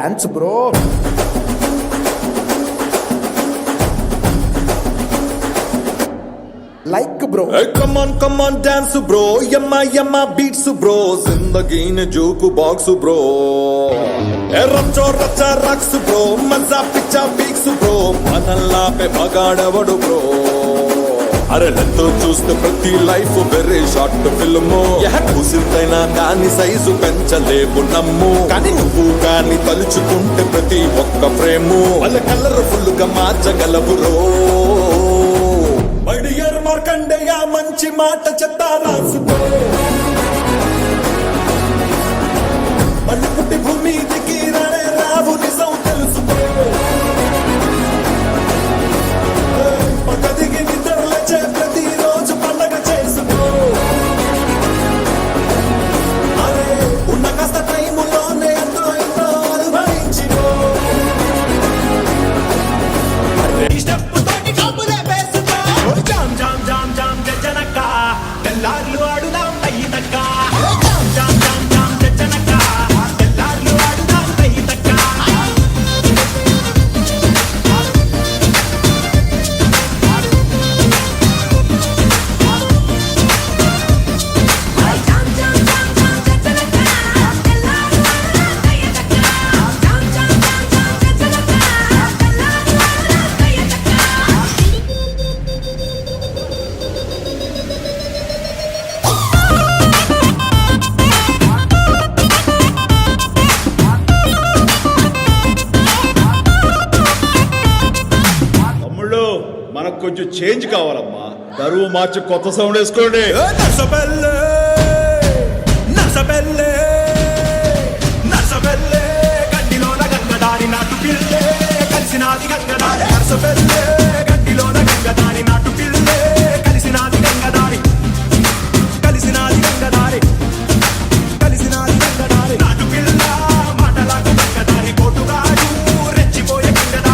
Dance bro. Like bro. Come on dance bro, యమ్మా beats bro, జిందగీని jukebox bro, రచ్చో రచ్చా rocks bro, మజా పిచ్చా పీక్స్ బ్రో, మనల్లాపే మగాడవడు బ్రో. అరే లెంతో చూస్తే ప్రతి లైఫ్ వెరీ షార్ట్ ఫిల్మ్, కూసింతైనా దాని సైజు పెంచలేవు నమ్ము, కానీ నువ్వు కానీ తలుచుకుంటే ప్రతి ఒక్క ఫ్రేము వాళ్ళ కలర్ఫుల్ గా మార్చగలవు రో. మై డియర్ మార్కండేయ మంచి మాట చెత్త రాసుకో, మళ్ళీ పుట్టి భూమి దిగి రానే రావు నిజం తెలుసుకో. పక్క దిగి నిద్రలచే ప్రతిరోజు పండగ చేసుకో. అరే ఉన్న కాస్త టైములోనే ఎంతో ఎంతో అనుభవించిపో. జామ్ జామ్ జామ్ జామ్ జనక తెల్లార్లు ఆడుదాం అయ్యి తక్క, జామ్ జామ్ జామ్ జామ్ జనక తెల్లార్లు ఆడుదాం అయ్యి తక్క. మనకు కొంచెం చేంజ్ కావాలమ్మా, దరువు మార్చి కొత్త సౌండ్ వేసుకోండి. నర్సబెల్లే నర్సబెల్లే నర్సబెల్లే గడ్డిలోన గంగదారి నాటు పిల్లే, కలిసినాది గంగదారి. నర్సబెల్లే గడ్డిలోన గంగదారి నాటు పిల్లే, కలిసినాది గంగదారి, కలిసినాది గంగదారి, కలిసినాది గంగదారి. నాటు పిల్ల మాటలాకు గంగదారి, పోటుగాడు రెచ్చిపోయే గంగదారి.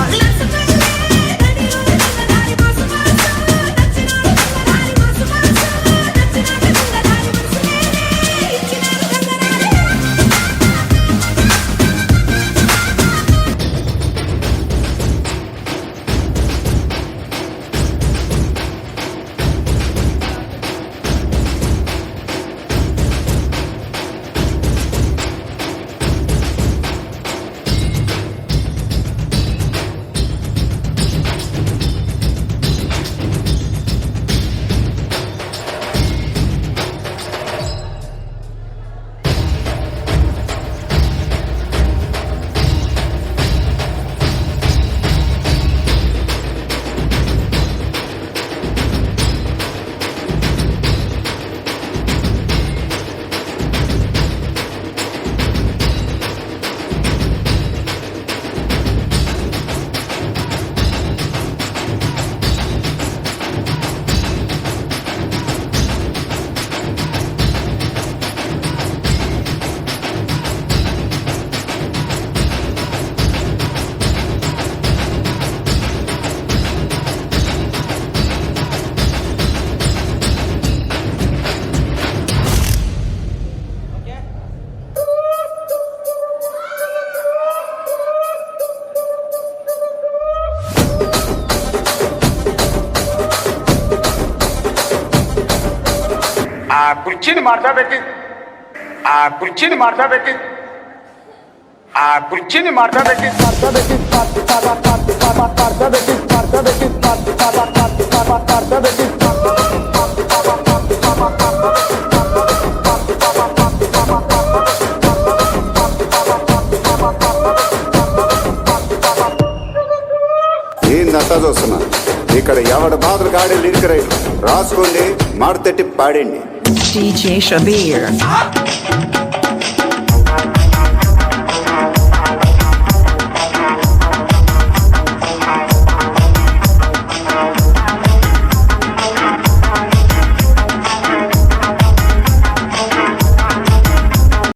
కుర్చీని మార్చా పెట్టి, ఆ కుర్చీని మార్చా పెట్టి, ఆ కుర్చీని మార్చా పెట్టి, మార్చా పెట్టి, మార్చా పెట్టి, మార్చా పెట్టి, మార్చా పెట్టి. ఏందంతా చూస్తున్నా ఇక్కడ ఎవడ బాధలు కాడే లిరిక్ రైట్ రాసుకోండి, మాడతెట్టి పాడండి. DJ Shabir.